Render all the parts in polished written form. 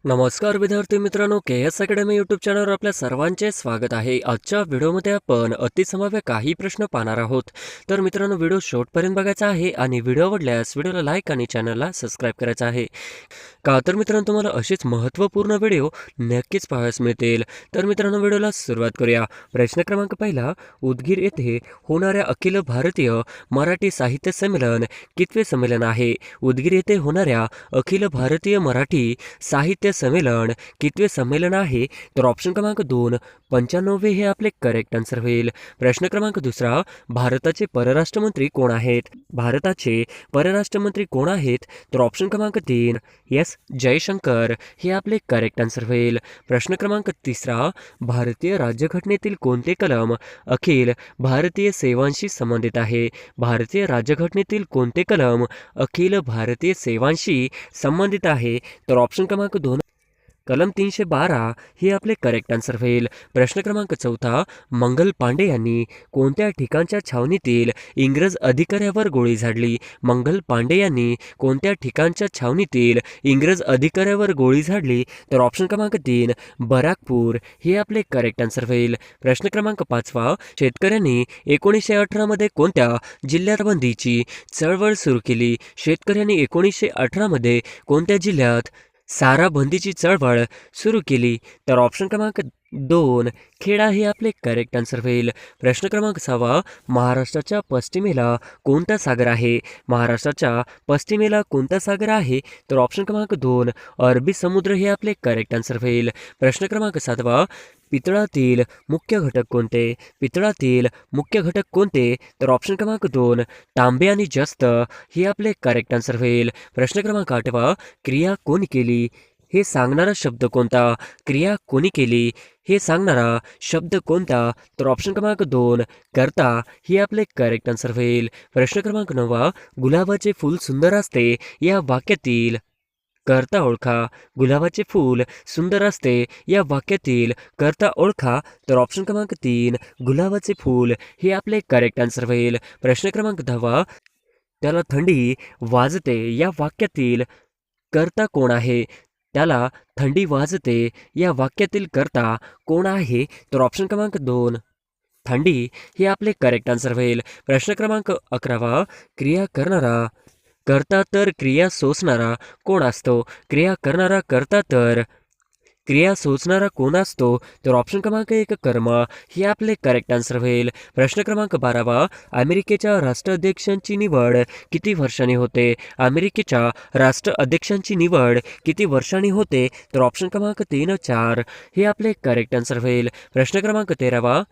नमस्कार विद्यार्थी मित्रांनो, के एस अकॅडमी यूट्यूब चॅनलवर आपल्या सर्वांचे स्वागत आहे. आजच्या व्हिडिओमध्ये आपण अतिसंभाव्य काही प्रश्न पाहणार आहोत. तर मित्रांनो, व्हिडिओ शेवटपर्यंत बघायचा आहे आणि व्हिडिओ आवडल्यास व्हिडिओला लाईक आणि चॅनलला सबस्क्राईब करायचं आहे. का तर मित्रांनो, तुम्हाला असेच महत्त्वपूर्ण व्हिडिओ नक्कीच पाहायला मिळतील. तर मित्रांनो, व्हिडिओला सुरुवात करूया. प्रश्न क्रमांक पहिला, उदगीर येथे होणाऱ्या अखिल भारतीय मराठी साहित्य संमेलन कितवे संमेलन आहे? उदगीर येथे होणाऱ्या अखिल भारतीय मराठी साहित्य संमेलन कितवे संमेलन आहे? तर ऑप्शन क्रमांक 2 95 हे आपले करेक्ट आन्सर होईल. प्रश्न क्रमांक दुसरा, भारताचे परराष्ट्रमंत्री कोण आहेत? भारताचे परराष्ट्रमंत्री कोण आहेत? तर ऑप्शन क्रमांक 3 एस जयशंकर हे आपले करेक्ट आन्सर होईल. प्रश्न क्रमांक तिसरा, भारतीय राज्यघटनेतील कोणते कलम अखिल भारतीय सेवांशी संबंधित आहे? भारतीय राज्यघटनेतील कोणते कलम अखिल भारतीय सेवांशी संबंधित आहे? तर ऑप्शन क्रमांक 2 कलम 312 हे आपले करेक्ट आन्सर होईल. प्रश्न क्रमांक चौथा, मंगल पांडे यांनी कोणत्या ठिकाणच्या छावणीतील इंग्रज अधिकाऱ्यावर गोळी झाडली? मंगल पांडे यांनी कोणत्या ठिकाणच्या छावणीतील इंग्रज अधिकाऱ्यावर गोळी झाडली? तर ऑप्शन क्रमांक 3 बराकपूर हे आपले करेक्ट आन्सर होईल. प्रश्न क्रमांक पाचवा, शेतकऱ्यांनी 1918 मध्ये कोणत्या जिल्ह्यात बंदीची चळवळ सुरू केली? शेतकऱ्यांनी 1918 मध्ये कोणत्या जिल्ह्यात साराबंदीची चळवळ सुरू केली? तर ऑप्शन क्रमांक 2 खेडा हे आपले करेक्ट आन्सर होईल. प्रश्न क्रमांक 6, महाराष्ट्राच्या पश्चिमेला कोणता सागर आहे? महाराष्ट्राच्या पश्चिमेला कोणता सागर आहे? तर ऑप्शन क्रमांक 2 अरबी समुद्र हे आपले करेक्ट आन्सर होईल. प्रश्न क्रमांक 7, पितळातील मुख्य घटक कोणते? पितळातील मुख्य घटक कोणते? तर ऑप्शन क्रमांक 2 तांबे आणि जस्त हे आपले करेक्ट आन्सर होईल. प्रश्न क्रमांक 8, क्रिया कोणी केली हे सांगणारा शब्द कोणता? क्रिया कोणी केली हे सांगणारा शब्द कोणता? तर ऑप्शन क्रमांक 2 कर्ता हे आपले करेक्ट आन्सर होईल. प्रश्न क्रमांक 9, गुलाबाचे फूल सुंदर असते या वाक्यातील कर्ता ओळखा. गुलाबाचे फूल सुंदर असते या वाक्यातील कर्ता ओळखा. तर ऑप्शन क्रमांक 3 गुलाबाचे फूल हे आपले करेक्ट आन्सर होईल. प्रश्न क्रमांक 10, त्याला थंडी वाजते या वाक्यातील कर्ता कोण आहे? त्याला थंडी वाजते या वाक्यातील कर्ता कोण आहे? तर ऑप्शन क्रमांक 2 थंडी हे आपले करेक्ट आन्सर होईल. प्रश्न क्रमांक 11, क्रिया करणारा कर्ता तर क्रिया सोसणारा कोण असतो? क्रिया करणारा कर्ता तर क्रिया सोचणारा कोण असतो? तर ऑप्शन क्रमांक 1 कर्म हे आपले करेक्ट आन्सर होईल. प्रश्न क्रमांक 12, अमेरिकेच्या राष्ट्राध्यक्षांची निवड किती वर्षांनी होते? अमेरिकेच्या राष्ट्राध्यक्षांची निवड किती वर्षांनी होते? तर ऑप्शन क्रमांक 3 4 हे आपले करेक्ट आन्सर होईल. प्रश्न क्रमांक 13,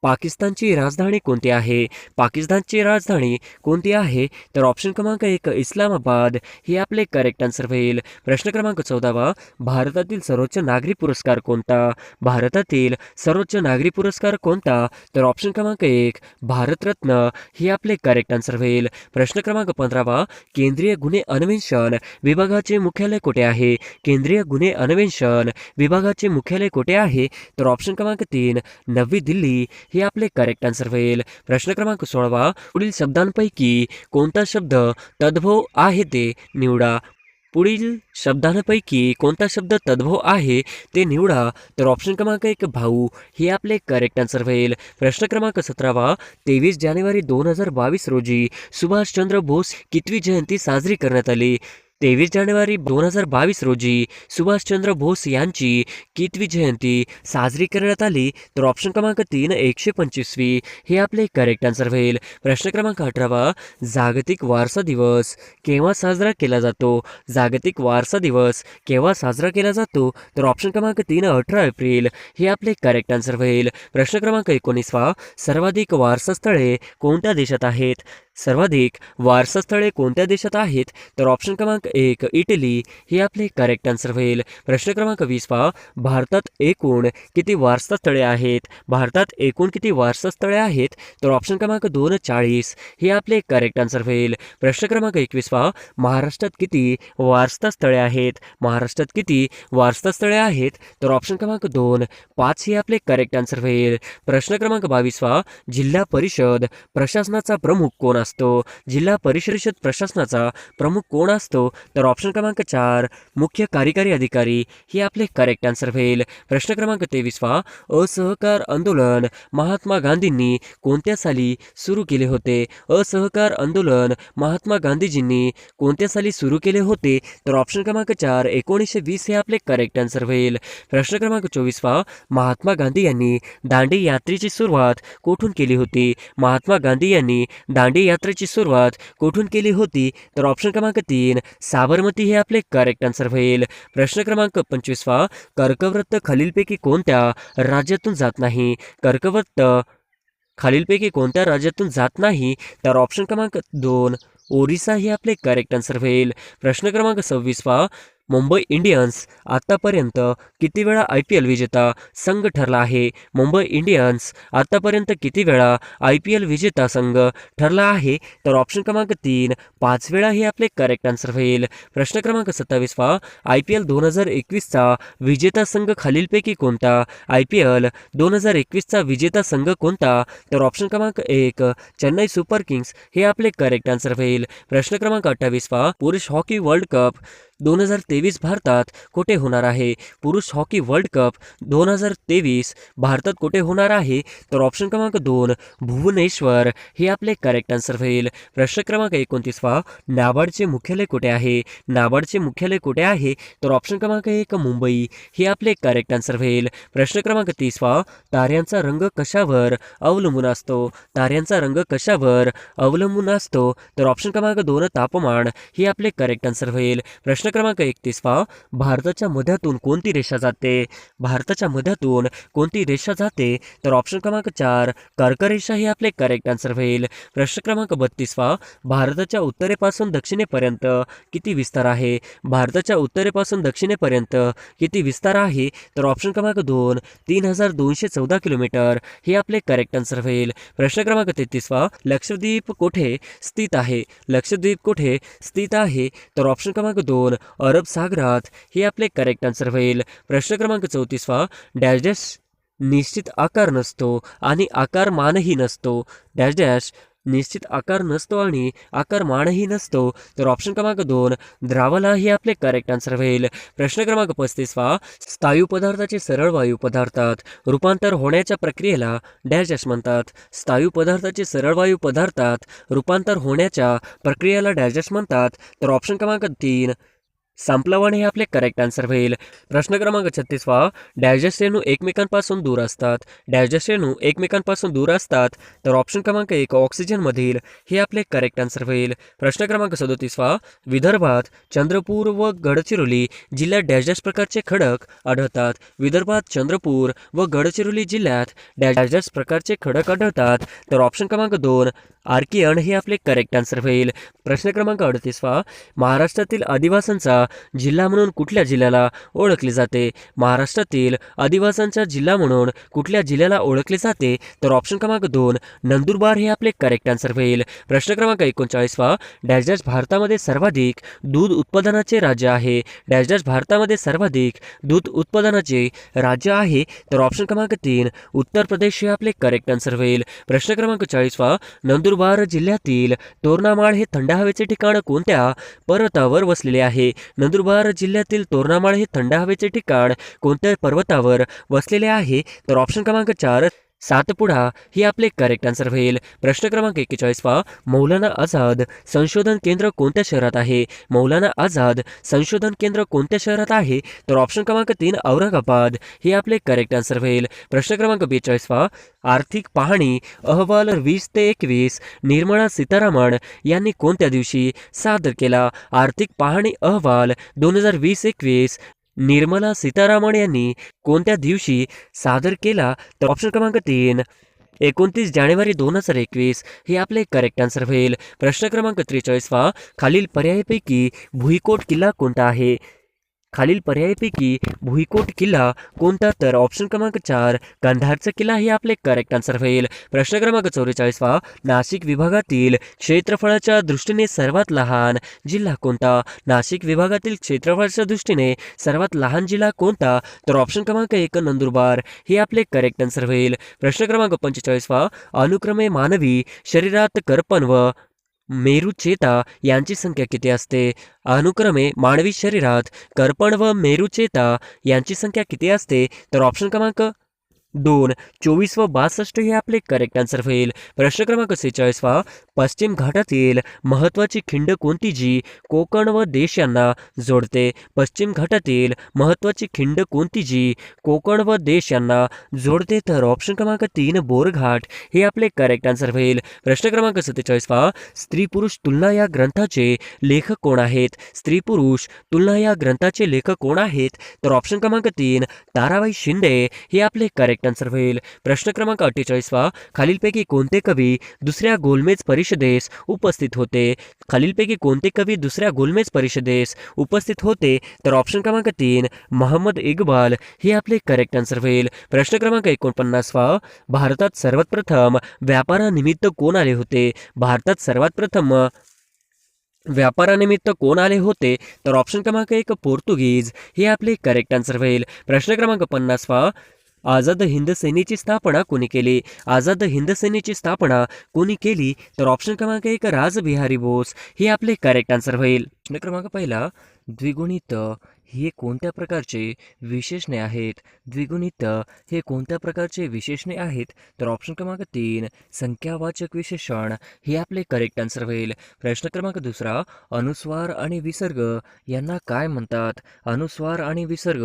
पाकिस्तानची राजधानी कोणती आहे? पाकिस्तानची राजधानी कोणती आहे? तर ऑप्शन क्रमांक 1 इस्लामाबाद हे आपले करेक्ट आन्सर होईल. प्रश्न क्रमांक 14, भारतातील सर्वोच्च नागरी पुरस्कार कोणता? भारतातील सर्वोच्च नागरी पुरस्कार कोणता? तर ऑप्शन क्रमांक 1 भारतरत्न हे आपले करेक्ट आन्सर होईल. प्रश्न क्रमांक 15, केंद्रीय गुन्हे अन्वेषण विभागाचे मुख्यालय कुठे आहे? केंद्रीय गुन्हे अन्वेषण विभागाचे मुख्यालय कुठे आहे? तर ऑप्शन क्रमांक 3 नवी दिल्ली हे आपले करेक्ट आन्सर होईल. प्रश्न क्रमांक 16, पुढील शब्दांपैकी कोणता शब्द तद्भव आहे ते निवडा. पुढील शब्दांपैकी कोणता शब्द तद्भव आहे ते निवडा. तर ऑप्शन क्रमांक 1 भाऊ हे आपले करेक्ट आन्सर होईल. प्रश्न क्रमांक 17, 23 जानेवारी 2022 रोजी सुभाषचंद्र बोस कितवी जयंती साजरी करण्यात आली? 23 जानेवारी 2022 रोजी सुभाषचंद्र बोस यांची कितवी जयंती साजरी करण्यात आली? तर ऑप्शन क्रमांक 3 125वी हे आपले करेक्ट आन्सर होईल. प्रश्न क्रमांक 18, जागतिक वारसा दिवस केव्हा साजरा केला जातो? जागतिक वारसा दिवस केव्हा साजरा केला जातो? तर ऑप्शन क्रमांक 3 18 एप्रिल हे आपले करेक्ट आन्सर होईल. प्रश्न क्रमांक 19, सर्वाधिक वारसा स्थळे कोणत्या देशात आहेत? सर्वाधिक वारसा स्थळे कोणत्या देशात आहेत? तर ऑप्शन क्रमांक 1 इटली हे आपले करेक्ट आन्सर होईल. प्रश्न क्रमांक 20, भारतात एकूण किती वारसा स्थळे आहेत? भारतात एकूण किती वारसा स्थळे आहेत? तर ऑप्शन क्रमांक 2 40 हे आपले करेक्ट आन्सर होईल. प्रश्न क्रमांक 21, महाराष्ट्रात किती वारसा स्थळे आहेत? महाराष्ट्रात किती वारसा स्थळे आहेत? तर ऑप्शन क्रमांक 2 5 हे आपले करेक्ट आन्सर होईल. प्रश्न क्रमांक 22, जिल्हा परिषद प्रशासनाचा प्रमुख कोण असतो? जिल्हा परिषद प्रशासनाचा प्रमुख कोण असतो? तर ऑप्शन क्रमांक 4 मुख्य कार्यकारी अधिकारी हे आपले करेक्ट आन्सर होईल. प्रश्न क्रमांक 23 असहकार आंदोलन महात्मा गांधींनी कोणत्या साली सुरू केले होते? असहकार आंदोलन महात्मा गांधीजींनी कोणत्या साली सुरू केले होते? तर ऑप्शन क्रमांक 4 1920 हे आपले करेक्ट आन्सर होईल. प्रश्न क्रमांक 24 महात्मा गांधी यांनी दांडी यात्रेची सुरुवात कोठून केली होती? महात्मा गांधी यांनी दांडी यात्रेची सुरुवात कोठून केली होती? तर ऑप्शन क्रमांक 3 साबरमती हे आपले करेक्ट आन्सर होईल. प्रश्न क्रमांक 25 कर्कवृत्त खालीलपैकी कोणत्या राज्यातून जात नाही? कर्कवृत्त खालीलपैकी कोणत्या राज्यातून जात नाही? तर ऑप्शन क्रमांक 2 ओरिसा हे आपले करेक्ट आन्सर होईल. प्रश्न क्रमांक 26 मुंबई इंडियन्स आतापर्यंत किती वेळा IPL विजेता संघ ठरला आहे? मुंबई इंडियन्स आतापर्यंत किती वेळा IPL विजेता संघ ठरला आहे? तर ऑप्शन क्रमांक 3 5 वेळा हे आपले करेक्ट आन्सर होईल. प्रश्न क्रमांक 27 IPL 2021चा विजेता संघ खालीलपैकी कोणता? IPL 2021चा विजेता संघ कोणता? तर ऑप्शन क्रमांक 1 चेन्नई सुपर किंग्स हे आपले करेक्ट आन्सर होईल. प्रश्न क्रमांक 28 पुरुष हॉकी वर्ल्ड कप 2023 भारतात कुठे होणार आहे? पुरुष हॉकी वर्ल्ड कप 2023 भारतात कुठे होणार आहे? तर ऑप्शन क्रमांक 2 भुवनेश्वर हे आपले करेक्ट आन्सर होईल. प्रश्न क्रमांक 29 नाबार्डचे मुख्यालय कुठे आहे? नाबार्डचे मुख्यालय कुठे आहे? तर ऑप्शन क्रमांक 1 मुंबई हे आपले करेक्ट आन्सर होईल. प्रश्न क्रमांक 30 ताऱ्यांचा रंग कशावर अवलंबून असतो? ताऱ्यांचा रंग कशावर अवलंबून असतो? तर ऑप्शन क्रमांक 2 तापमान हे आपले करेक्ट आन्सर होईल. प्रश्न क्रमांक 31 भारताच्या मध्यातून कोणती रेषा जाते? भारताच्या मध्यातून कोणती रेषा जाते? तर ऑप्शन क्रमांक 4 कर्करेषा हे आपले करेक्ट आन्सर होईल. प्रश्न क्रमांक 32 भारताच्या उत्तरेपासून दक्षिणेपर्यंत किती विस्तार आहे? भारताच्या उत्तरेपासून दक्षिणेपर्यंत किती विस्तार आहे? तर ऑप्शन क्रमांक 2 3214 किलोमीटर हे आपले करेक्ट आन्सर होईल. प्रश्न क्रमांक 33 लक्षद्वीप कुठे स्थित आहे? लक्षद्वीप कुठे स्थित आहे? तर ऑप्शन क्रमांक 2 अरब सागरात हे आपले करेक्ट आन्सर होईल. प्रश्न क्रमांक 34 डॅश डॅश निश्चित आकार नसतो आणि आकारमानही नसतो. डॅश डॅश निश्चित आकार नसतो आणि आकारमानही नसतो. तर ऑप्शन क्रमांक 2 द्रावला हे आपले करेक्ट आन्सर होईल. प्रश्न क्रमांक 35 स्थायू पदार्थाचे सरळ वायू पदार्थात रूपांतर होण्याच्या प्रक्रियेला डॅश डॅश म्हणतात. स्थायू पदार्थाचे सरळ वायू पदार्थात रूपांतर होण्याच्या प्रक्रियेला डॅश डॅश म्हणतात. तर ऑप्शन क्रमांक 3 संप्लवण हे आपले करेक्ट आन्सर होईल. प्रश्न क्रमांक 36 डॅश डॅश रेणू एकमेकांपासून दूर असतात. डॅश डॅश रेणू एकमेकांपासून दूर असतात. तर ऑप्शन क्रमांक 1 ऑक्सिजनमधील हे आपले करेक्ट आन्सर होईल. प्रश्न क्रमांक 37 विदर्भात चंद्रपूर व गडचिरोली जिल्ह्यात डॅश डॅश प्रकारचे खडक आढळतात. विदर्भात चंद्रपूर व गडचिरोली जिल्ह्यात डॅश डॅश प्रकारचे खडक आढळतात. तर ऑप्शन क्रमांक 2 आर्कियन हे आपले करेक्ट आन्सर होईल. प्रश्न क्रमांक 38 महाराष्ट्रातील आदिवासींचा जिल्हा म्हणून कुठल्या जिल्ह्याला ओळखले जाते? महाराष्ट्रातील आदिवासींचा जिल्हा म्हणून कुठल्या जिल्ह्याला ओळखले जाते? तर ऑप्शन क्रमांक 2 नंदुरबार हे आपले करेक्ट आन्सर होईल. प्रश्न क्रमांक 39 डॅश डॅश भारतामध्ये सर्वाधिक दूध उत्पादनाचे राज्य आहे. डॅश डॅश भारतामध्ये सर्वाधिक दूध उत्पादनाचे राज्य आहे. तर ऑप्शन क्रमांक 3 उत्तर प्रदेश हे आपले करेक्ट आन्सर होईल. प्रश्न क्रमांक 40 नंदुरबार जिल्ह्यातील तोरणामाळ हे थंड हवेचे ठिकाण कोणत्या पर्वतावर वसलेले आहे? नंदुरबार जिल्ह्यातील तोरणामाळ हे थंड हवेचे ठिकाण कोणत्या पर्वतावर वसलेले आहे? तर ऑप्शन क्रमांक 4 सातपुडा हे आपले करेक्ट आन्सर होईल. प्रश्न क्रमांक 41 मौलाना आझाद संशोधन केंद्र कोणत्या शहरात आहे? मौलाना आझाद संशोधन केंद्र कोणत्या शहरात आहे? तर ऑप्शन क्रमांक 3 औरंगाबाद हे आपले करेक्ट आन्सर होईल. प्रश्न क्रमांक 42 आर्थिक पाहणी अहवाल 20 ते 21 निर्मला सीतारामन यांनी कोणत्या दिवशी सादर केला? आर्थिक पाहणी अहवाल 2020-21 निर्मला सीतारामन यांनी कोणत्या दिवशी सादर केला? तर ऑप्शन क्रमांक 3 29 जानेवारी 2021 हे आपले करेक्ट आन्सर होईल. प्रश्न क्रमांक 43 खालील पर्यायापैकी भुईकोट किल्ला कोणता आहे? खालील पर्यायापैकी भुईकोट किल्ला कोणता? तर ऑप्शन क्रमांक 4 गांधारचा किल्ला हे आपले करेक्ट आन्सर होईल. प्रश्न क्रमांक 44 नाशिक विभागातील क्षेत्रफळाच्या दृष्टीने सर्वात लहान जिल्हा कोणता? नाशिक विभागातील क्षेत्रफळाच्या दृष्टीने सर्वात लहान जिल्हा कोणता? तर ऑप्शन क्रमांक 1 नंदुरबार हे आपले करेक्ट आन्सर होईल. प्रश्न क्रमांक 45 अनुक्रमे मानवी शरीरात करपण व मेरुचेता यांची संख्या किती असते? अनुक्रमे मानवी शरीरात करपण व मेरुचेता यांची संख्या किती असते? तर ऑप्शन क्रमांक 2, 24 व 62 हे आपले करेक्ट आन्सर होईल. प्रश्न क्रमांक 46 पश्चिम घाटातील महत्त्वाची खिंड कोणती जी कोकण व देश यांना जोडते? पश्चिम घाटातील महत्त्वाची खिंड कोणती जी कोकण व देश यांना जोडते? तर ऑप्शन क्रमांक 3 बोरघाट हे आपले करेक्ट आन्सर होईल. प्रश्न क्रमांक 47 स्त्री पुरुष तुलना या ग्रंथाचे लेखक कोण आहेत? स्त्री पुरुष तुलना या ग्रंथाचे लेखक कोण आहेत? तर ऑप्शन क्रमांक 3 ताराबाई शिंदे हे आपले करेक्ट आन्सर होईल. प्रश्न क्रमांक 48 खालीलपैकी कोणते कवी दुसऱ्या गोलमेज परिषदेस उपस्थित होते? खालीलपैकी कोणते कवी दुसऱ्या गोलमेज परिषदेस उपस्थित होते? तर ऑप्शन क्रमांक 3 मोहम्मद इक्बाल हे आपले करेक्ट आन्सर होईल. प्रश्न क्रमांक 49 भारतात सर्वात प्रथम व्यापारानिमित्त कोण आले होते? भारतात सर्वात प्रथम व्यापारानिमित्त कोण आले होते? तर ऑप्शन क्रमांक 1 पोर्तुगीज हे आपले करेक्ट आन्सर होईल. प्रश्न क्रमांक 50 आझाद हिंद सेनेची स्थापना कोणी केली? आझाद हिंद सेनेची स्थापना कोणी केली? तर ऑप्शन क्रमांक 1 रासबिहारी बोस हे आपले करेक्ट आन्सर होईल. प्रश्न क्रमांक पहिला द्विगुणित हे कोणत्या प्रकारचे विशेषणे आहेत? द्विगुणित हे कोणत्या प्रकारचे विशेषणे आहेत? तर ऑप्शन क्रमांक 3 संख्यावाचक विशेषण हे आपले करेक्ट आन्सर होईल. प्रश्न क्रमांक दुसरा अनुस्वार आणि विसर्ग यांना काय म्हणतात? अनुस्वार आणि विसर्ग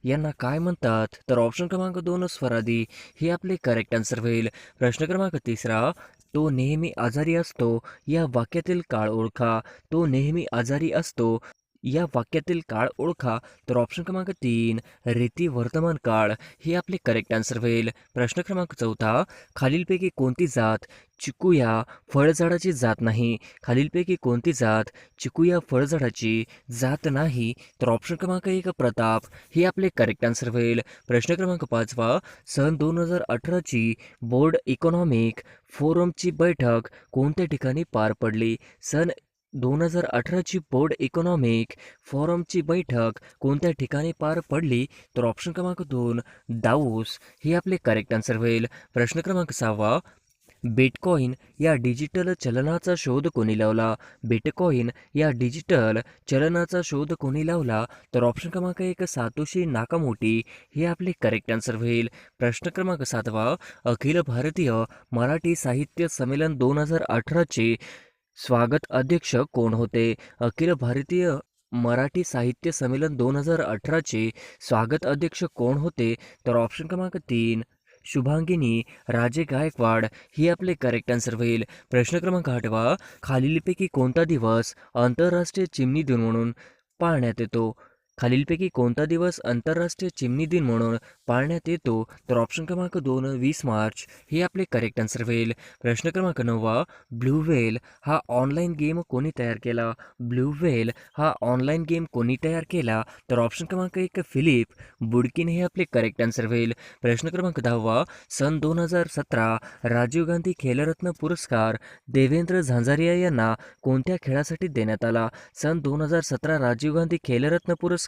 यांना काय म्हणतात? तर ऑप्शन क्रमांक 2 स्वरादी हे आपले करेक्ट आन्सर होईल. प्रश्न क्रमांक तिसरा तो नेहमी आजारी असतो या वाक्यातील काळ ओळखा. तो नेहमी आजारी असतो या वाक्यातील काळ ओळखा. तर ऑप्शन क्रमांक 3 रीती वर्तमान काळ हे आपले करेक्ट आन्सर होईल. प्रश्न क्रमांक चौथा खालीलपैकी कोणती जात चिकू या फळझाडाची जात नाही? खालीलपैकी कोणती जात चिकू या फळझाडाची जात नाही? तर ऑप्शन क्रमांक 1 प्रताप हे आपले करेक्ट आन्सर होईल. प्रश्न क्रमांक 5 सन 2018ची बोर्ड इकॉनॉमिक फोरमची बैठक कोणत्या ठिकाणी पार पडली? सन 2018ची बोर्ड इकॉनॉमिक फोरमची बैठक कोणत्या ठिकाणी पार पडली? तर ऑप्शन क्रमांक 2 दावोस हे आपले करेक्ट आन्सर होईल. प्रश्न क्रमांक 6 बिटकॉइन या डिजिटल चलनाचा शोध कोणी लावला? बिटकॉइन या डिजिटल चलनाचा शोध कोणी लावला? तर ऑप्शन क्रमांक 1 सातोशी नाकामोटी हे आपले करेक्ट आन्सर होईल. प्रश्न क्रमांक 7 अखिल भारतीय मराठी साहित्य संमेलन 2018चे स्वागत अध्यक्ष कोण होते? अखिल भारतीय मराठी साहित्य संमेलन 2018चे स्वागत अध्यक्ष कोण होते? तर ऑप्शन क्रमांक 3 शुभांगिनी राजे गायकवाड हे आपले करेक्ट आन्सर होईल. प्रश्न क्रमांक 8 खालीलपैकी कोणता दिवस आंतरराष्ट्रीय चिमणी दिन म्हणून पाळण्यात येतो? खालीलपैकी कोणता दिवस आंतरराष्ट्रीय चिमणी दिन म्हणून पाळण्यात येतो? तर ऑप्शन क्रमांक 2 20 मार्च हे आपले करेक्ट आन्सर होईल. प्रश्न क्रमांक 9 ब्लू व्हेल हा ऑनलाईन गेम कोणी तयार केला? ब्लू व्हेल हा ऑनलाईन गेम कोणी तयार केला? तर ऑप्शन क्रमांक 1 फिलिप बुडकिन हे आपले करेक्ट आन्सर होईल. प्रश्न क्रमांक 10 सन 2017 राजीव गांधी खेलरत्न पुरस्कार देवेंद्र झांझरिया यांना कोणत्या खेळासाठी देण्यात आला? सन 2017 राजीव गांधी खेलरत्न पुरस्कार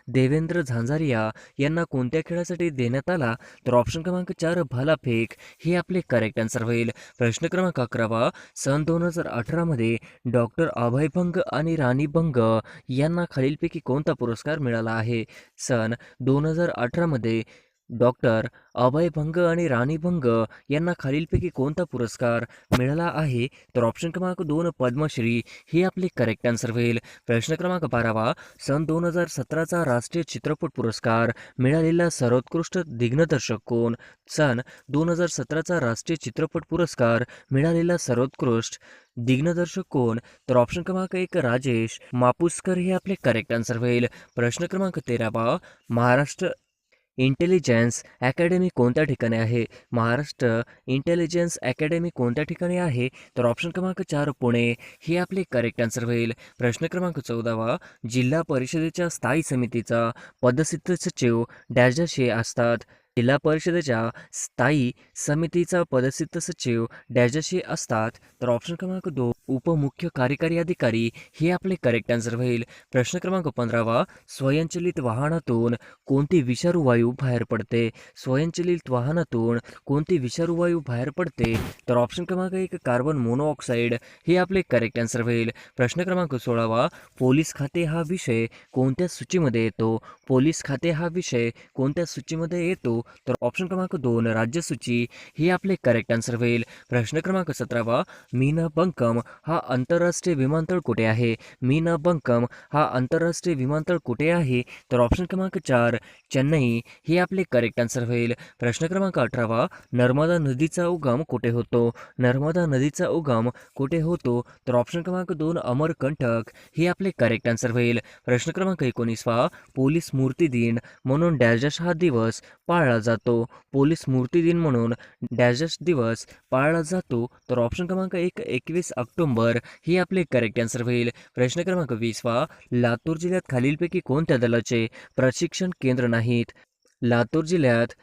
देवेंद्र झांझरिया यांना कोणत्या खेळासाठी देण्यात आला? तर ऑप्शन क्रमांक 4 भालाफेक हे आपले करेक्ट आन्सर होईल. प्रश्न क्रमांक 11 सन 2018 मध्ये डॉक्टर अभय भंग आणि राणी भंग यांना खालीलपैकी कोणता पुरस्कार मिळाला आहे? सन 2018 मध्ये डॉक्टर अभय भंग आणि राणी भंग यांना खालीलपैकी कोणता पुरस्कार मिळाला आहे? तर ऑप्शन क्रमांक 2 पद्मश्री हे आपले करेक्ट आन्सर होईल. प्रश्न क्रमांक 12 सन 2017चा राष्ट्रीय चित्रपट पुरस्कार मिळालेला सर्वोत्कृष्ट दिग्दर्शक कोण? सन 2017चा राष्ट्रीय चित्रपट पुरस्कार मिळालेला सर्वोत्कृष्ट दिग्दर्शक कोण? तर ऑप्शन क्रमांक 1 राजेश मापुसकर हे आपले करेक्ट आन्सर होईल. प्रश्न क्रमांक 13 महाराष्ट्र इंटेलिजन्स अकॅडमी कोणत्या ठिकाणी आहे? महाराष्ट्र इंटेलिजन्स अकॅडमी कोणत्या ठिकाणी आहे? तर ऑप्शन क्रमांक 4 पुणे हे आपले करेक्ट आन्सर होईल. प्रश्न क्रमांक 14 जिल्हा परिषदेच्या स्थायी समितीचा पदसिद्ध सचिव डॅश डॅश हे असतात? जिल्हा परिषदेच्या स्थायी समितीचा पदसिद्ध सचिव डॅशशी असतात. तर ऑप्शन क्रमांक 2 उपमुख्य कार्यकारी अधिकारी हे आपले करेक्ट आन्सर होईल. प्रश्न क्रमांक 15 स्वयंचलित वाहनातून कोणती विषारू वायू बाहेर पडते? स्वयंचलित वाहनातून कोणती विषारू वायू बाहेर पडते? तर ऑप्शन क्रमांक 1 कार्बन मोनोऑक्साईड हे आपले करेक्ट आन्सर होईल. प्रश्न क्रमांक 16 पोलीस खाते हा विषय कोणत्या सूचीमध्ये येतो? पोलीस खाते हा विषय कोणत्या सूचीमध्ये येतो? तर ऑप्शन क्रमांक 2 राज्यसूची ही आपले करेक्ट आन्सर होईल. प्रश्न क्रमांक 17 मीना बंकम हा आंतरराष्ट्रीय विमानतळ कुठे आहे? मीना बंकम हा आंतरराष्ट्रीय विमानतळ कुठे आहे? तर ऑप्शन क्रमांक 4 चेन्नई हे आपले करेक्ट आन्सर होईल. प्रश्न क्रमांक 18 नर्मदा नदीचा उगम कुठे होतो? नर्मदा नदीचा उगम कुठे होतो? तर ऑप्शन क्रमांक 2 अमरकंटक हे आपले करेक्ट आन्सर होईल. प्रश्न क्रमांक 19 पोलीस स्मृती दिन म्हणून डॅश हा दिवस पाळला जातो? पोलीस स्मृती दिन म्हणून डॅश दिवस पाळला जातो? तर ऑप्शन क्रमांक 1 21 ऑक्टोबर हे आपले करेक्ट आन्सर होईल. प्रश्न क्रमांक 20 लातूर जिल्ह्यात खालीलपैकी कोणत्या दलाचे प्रशिक्षण केंद्र नाहीत? लातूर जिल्ह्यात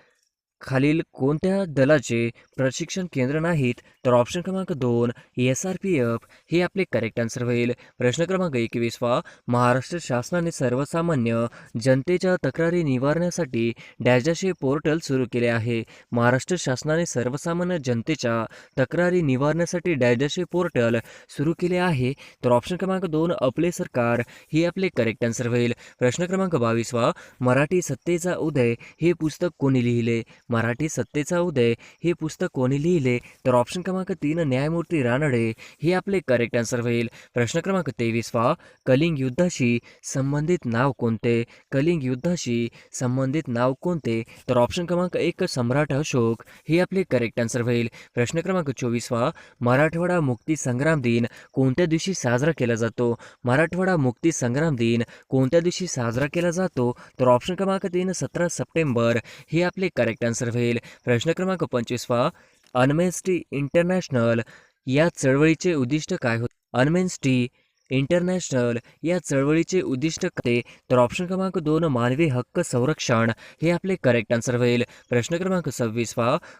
खालील कोणत्या दलाचे प्रशिक्षण केंद्र नाहीत? तर ऑप्शन क्रमांक 2 SRPF हे आपले करेक्ट आन्सर होईल. प्रश्न क्रमांक 21 महाराष्ट्र शासनाने सर्वसामान्य जनतेच्या तक्रारी निवारण्यासाठी डॅश हे पोर्टल सुरू केले आहे? महाराष्ट्र शासनाने सर्वसामान्य जनतेच्या तक्रारी निवारण्यासाठी डॅश हे पोर्टल सुरू केले आहे? तर ऑप्शन क्रमांक 2 आपले सरकार हे आपले करेक्ट आन्सर होईल. प्रश्न क्रमांक 22 मराठी सत्तेचा उदय हे पुस्तक कोणी लिहिले? मराठी सत्तेचा उदय हे पुस्तक कोणी लिहिले? तर ऑप्शन क्रमांक 3 न्यायमूर्ती रानडे हे आपले करेक्ट आन्सर होईल. प्रश्न क्रमांक 23 कलिंग युद्धाशी संबंधित नाव कोणते? कलिंग युद्धाशी संबंधित नाव कोणते? तर ऑप्शन क्रमांक 1 सम्राट अशोक हे आपले करेक्ट आन्सर होईल. प्रश्न क्रमांक 24 मराठवाडा मुक्ती संग्राम दिन कोणत्या दिवशी साजरा केला जातो? मराठवाडा मुक्ती संग्राम दिन कोणत्या दिवशी साजरा केला जातो? तर ऑप्शन क्रमांक 3 17 सप्टेंबर हे आपले करेक्ट आन्सर होईल. प्रश्न क्रमांक 25 अनमेस्टी इंटरनॅशनल या चळवळीचे उद्दिष्ट काय होते? अनमेस्टी इंटरनॅशनल या चळवळीचे उद्दिष्ट काय? तर ऑप्शन क्रमांक 2 मानवी हक्क संरक्षण हे आपले करेक्ट आन्सर होईल. प्रश्न क्रमांक 26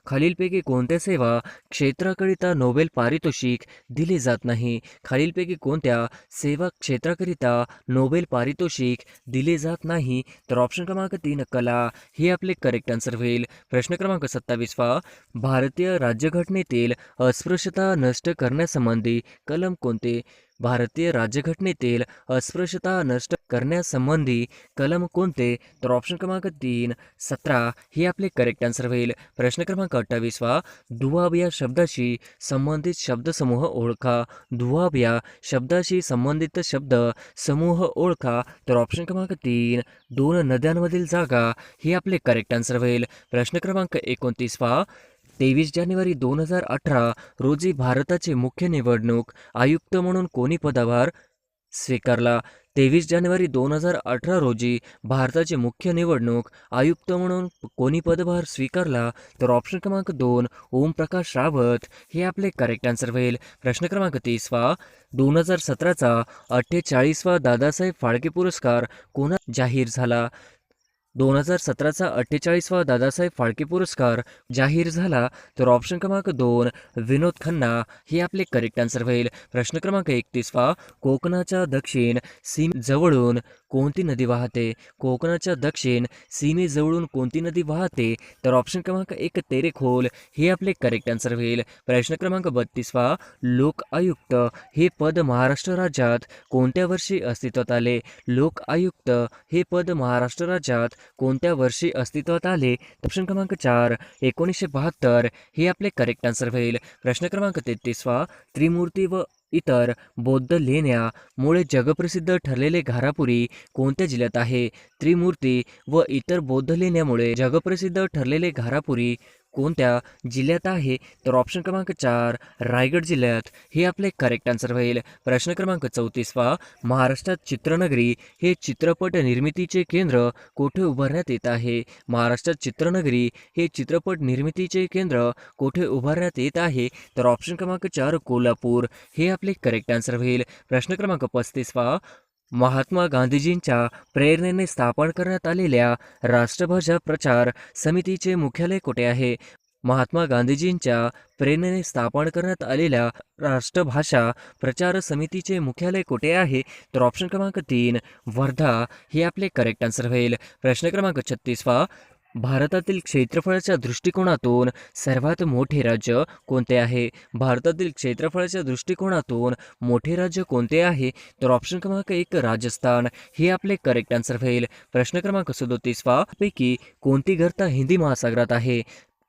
खालीलपैकी कोणत्या सेवा क्षेत्राकरिता नोबेल पारितोषिक दिले जात नाही? खालीलपैकी कोणत्या सेवा क्षेत्राकरिता नोबेल पारितोषिक दिले जात नाही? तर ऑप्शन क्रमांक 3 कला हे आपले करेक्ट आन्सर होईल. प्रश्न क्रमांक 27 भारतीय राज्यघटनेतील अस्पृश्यता नष्ट करण्यासंबंधी कलम कोणते? भारतीय राज्यघटनेतील अस्पृश्यता नष्ट करण्यासंबंधी कलम कोणते? तर ऑप्शन क्रमांक 3 17 हे आपले करेक्ट आन्सर होईल. प्रश्न क्रमांक 28 दुआब या शब्दाशी संबंधित शब्दसमूह ओळखा. दुआब या शब्दाशी संबंधित शब्द समूह ओळखा. तर ऑप्शन क्रमांक 3 2 नद्यांमधील जागा हे आपले करेक्ट आन्सर होईल. प्रश्न क्रमांक 29 23 जानेवारी 2018 रोजी भारताचे मुख्य निवडणूक आयुक्त म्हणून कोणी पदभार स्वीकारला? 23 जानेवारी 2018 रोजी भारताचे मुख्य निवडणूक आयुक्त म्हणून कोणी पदभार स्वीकारला? तर ऑप्शन क्रमांक 2 ओमप्रकाश रावत हे आपले करेक्ट आन्सर होईल. प्रश्न क्रमांक 30 2017चा 48वा दादासाहेब फाळके पुरस्कार कोणा जाहीर झाला? 2017चा 48वा दादासाहेब फाळके पुरस्कार जाहीर झाला? तर ऑप्शन क्रमांक 2 विनोद खन्ना हे आपले करेक्ट आन्सर होईल. प्रश्न क्रमांक 31 कोकणाच्या दक्षिण सीमेजवळून कोणती नदी वाहते? कोकणाच्या दक्षिण सीमेजवळून कोणती नदी वाहते? तर ऑप्शन क्रमांक 1 तेरेखोल हे आपले करेक्ट आन्सर होईल. प्रश्न क्रमांक 32 लोक आयुक्त हे पद महाराष्ट्र राज्यात कोणत्या वर्षी अस्तित्वात आले? लोक आयुक्त हे पद महाराष्ट्र राज्यात कोणत्या वर्षी अस्तित्वात आले? ऑप्शन क्रमांक 4 1972 हे आपले करेक्ट आन्सर होईल. प्रश्न क्रमांक 33 त्रिमूर्ती व इतर बौद्ध लेण्यामुळे जगप्रसिद्ध ठरलेले घारापुरी कोणत्या जिल्ह्यात आहे? त्रिमूर्ती व इतर बौद्ध लेण्यामुळे जगप्रसिद्ध ठरलेले घारापुरी कोणत्या जिल्ह्यात आहे? तर ऑप्शन क्रमांक 4 रायगड जिल्ह्यात हे आपले करेक्ट आन्सर होईल. प्रश्न क्रमांक 34 महाराष्ट्रात चित्रनगरी हे चित्रपट निर्मितीचे केंद्र कोठे उभारण्यात येत आहे? महाराष्ट्रात चित्रनगरी हे चित्रपट निर्मितीचे केंद्र कोठे उभारण्यात येत आहे? तर ऑप्शन क्रमांक 4 कोल्हापूर हे आपले करेक्ट आन्सर होईल. प्रश्न क्रमांक 35 महात्मा गांधीजींच्या प्रेरणेने स्थापन करण्यात आलेल्या राष्ट्रभाषा प्रचार समितीचे मुख्यालय कुठे आहे? महात्मा गांधीजींच्या प्रेरणेने स्थापन करण्यात आलेल्या राष्ट्रभाषा प्रचार समितीचे मुख्यालय कुठे आहे? तर ऑप्शन क्रमांक 3 वर्धा हे आपले करेक्ट आन्सर होईल. प्रश्न क्रमांक 36 भारतातील क्षेत्रफळाच्या दृष्टिकोनातून सर्वात मोठे राज्य कोणते आहे? भारतातील क्षेत्रफळाच्या दृष्टिकोनातून मोठे राज्य कोणते आहे? तर ऑप्शन क्रमांक 1 राजस्थान हे आपले करेक्ट आन्सर होईल. प्रश्न क्रमांक 37 पैकी कोणती गर्ता हिंदी महासागरात आहे?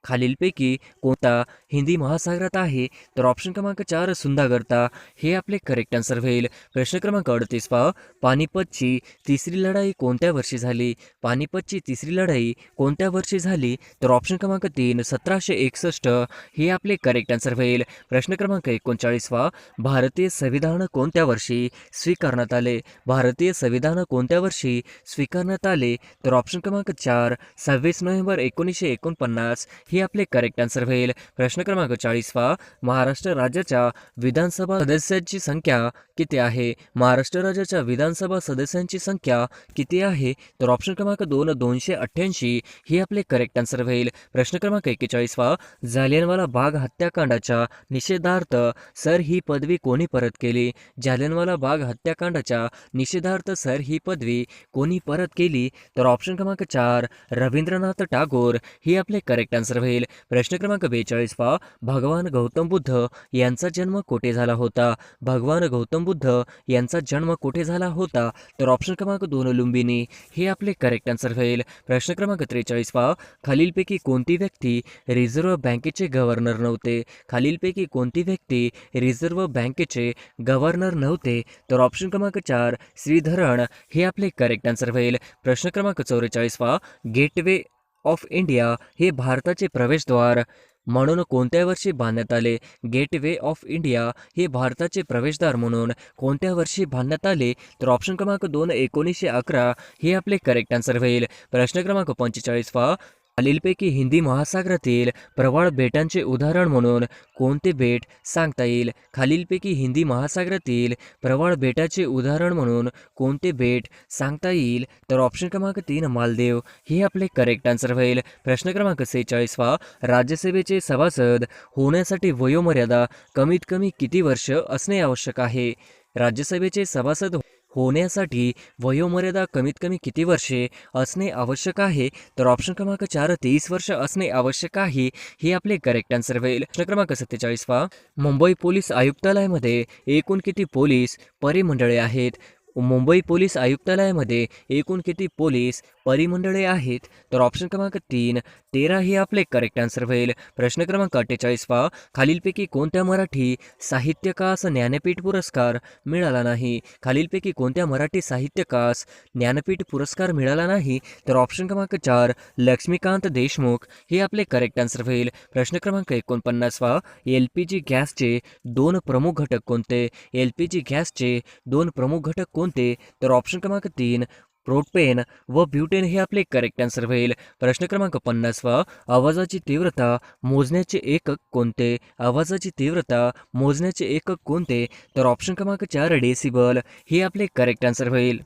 खालीलपैकी कोणता हिंदी महासागरात आहे? तर ऑप्शन क्रमांक 4 सुंदा गर्ता हे आपले करेक्ट आन्सर होईल. प्रश्न क्रमांक 38 पानिपतची तिसरी लढाई कोणत्या वर्षी झाली? पानिपतची तिसरी लढाई कोणत्या वर्षी झाली? तर ऑप्शन क्रमांक 3 1761 हे आपले करेक्ट आन्सर होईल. प्रश्न क्रमांक 39 भारतीय संविधान कोणत्या वर्षी स्वीकारण्यात आले? भारतीय संविधान कोणत्या वर्षी स्वीकारण्यात आले? तर ऑप्शन क्रमांक 4 26 नोव्हेंबर 1949 ही आपले करेक्ट आन्सर होईल. प्रश्न क्रमांक 40 महाराष्ट्र राज्याच्या विधानसभा सदस्यांची संख्या किती आहे? महाराष्ट्र राज्याच्या विधानसभा सदस्यांची संख्या किती आहे? तर ऑप्शन क्रमांक 2 288 ही आपले करेक्ट आन्सर होईल. प्रश्न क्रमांक 41 जालियनवाला बाग हत्याकांडाच्या निषेधार्थ सर ही पदवी कोणी परत केली? जालियनवाला बाग हत्याकांडाच्या निषेधार्थ सर ही पदवी कोणी परत केली? तर ऑप्शन क्रमांक 4 रवींद्रनाथ टागोर ही आपले करेक्ट आन्सर होईल. प्रश्न क्रमांक 42 भगवान गौतम बुद्ध यांचा जन्म कोठे झाला होता? भगवान गौतम बुद्ध यांचा जन्म कोठे झाला होता? तर ऑप्शन क्रमांक 2 लुंबिनी हे आपले करेक्ट आन्सर होईल. प्रश्न क्रमांक 43 खालीलपैकी कोणती व्यक्ती रिझर्व्ह बँकेचे गव्हर्नर नव्हते? खालीलपैकी कोणती व्यक्ती रिझर्व्ह बँकेचे गव्हर्नर नव्हते? तर ऑप्शन क्रमांक 4 श्रीधरन हे आपले करेक्ट आन्सर होईल. प्रश्न क्रमांक 44 गेटवे ऑफ इंडिया हे भारताचे प्रवेशद्वार म्हणून कोणत्या वर्षी बांधण्यात आले? गेटवे ऑफ इंडिया हे भारताचे प्रवेशद्वार म्हणून कोणत्या वर्षी बांधण्यात आले? तर ऑप्शन क्रमांक 2 1911 हे आपले करेक्ट आन्सर होईल. प्रश्न क्रमांक 45 खालीलपैकी हिंदी महासागरातील प्रवाळ बेटांचे उदाहरण म्हणून कोणते बेट सांगता येईल? खालीलपैकी हिंदी महासागरातील प्रवाळ बेटाचे उदाहरण म्हणून कोणते बेट सांगता येईल? तर ऑप्शन क्रमांक 3 मालदीव हे आपले करेक्ट आन्सर होईल. प्रश्न क्रमांक 46 राज्यसभेचे सभासद होण्यासाठी वयोमर्यादा कमीत कमी किती वर्ष असणे आवश्यक आहे? राज्यसभेचे सभासद होण्यासाठी वयोमर्यादा कमीत कमी किती वर्षे असणे आवश्यक आहे? तर ऑप्शन क्रमांक 4 30 वर्ष असणे आवश्यक आहे हे आपले करेक्ट आन्सर होईल. प्रश्न क्रमांक 47 मुंबई पोलीस आयुक्तालयामध्ये एकूण किती पोलीस परिमंडळे आहेत? मुंबई पोलीस आयुक्तालयामध्ये एकूण किती पोलीस परिमंडळे आहेत? तर ऑप्शन क्रमांक 3 13 हे आपले करेक्ट आन्सर होईल. प्रश्न क्रमांक 48 खालीलपैकी कोणत्या मराठी साहित्यकास ज्ञानपीठ पुरस्कार मिळाला नाही? खालीलपैकी कोणत्या मराठी साहित्यकास ज्ञानपीठ पुरस्कार मिळाला नाही? तर ऑप्शन क्रमांक 4 लक्ष्मीकांत देशमुख हे आपले करेक्ट आन्सर होईल. प्रश्न क्रमांक 49 LPG गॅसचे 2 प्रमुख घटक कोणते? LPG गॅसचे 2 प्रमुख घटक कोणते? तर ऑप्शन क्रमांक 3 प्रोपेन व ब्युटेन हे आपले करेक्ट आन्सर होईल. प्रश्न क्रमांक 50 आवाजाची तीव्रता मोजण्याचे एकक कोणते? आवाजाची तीव्रता मोजण्याचे एकक कोणते? तर ऑप्शन क्रमांक 4 डेसिबल हे आपले करेक्ट आन्सर होईल.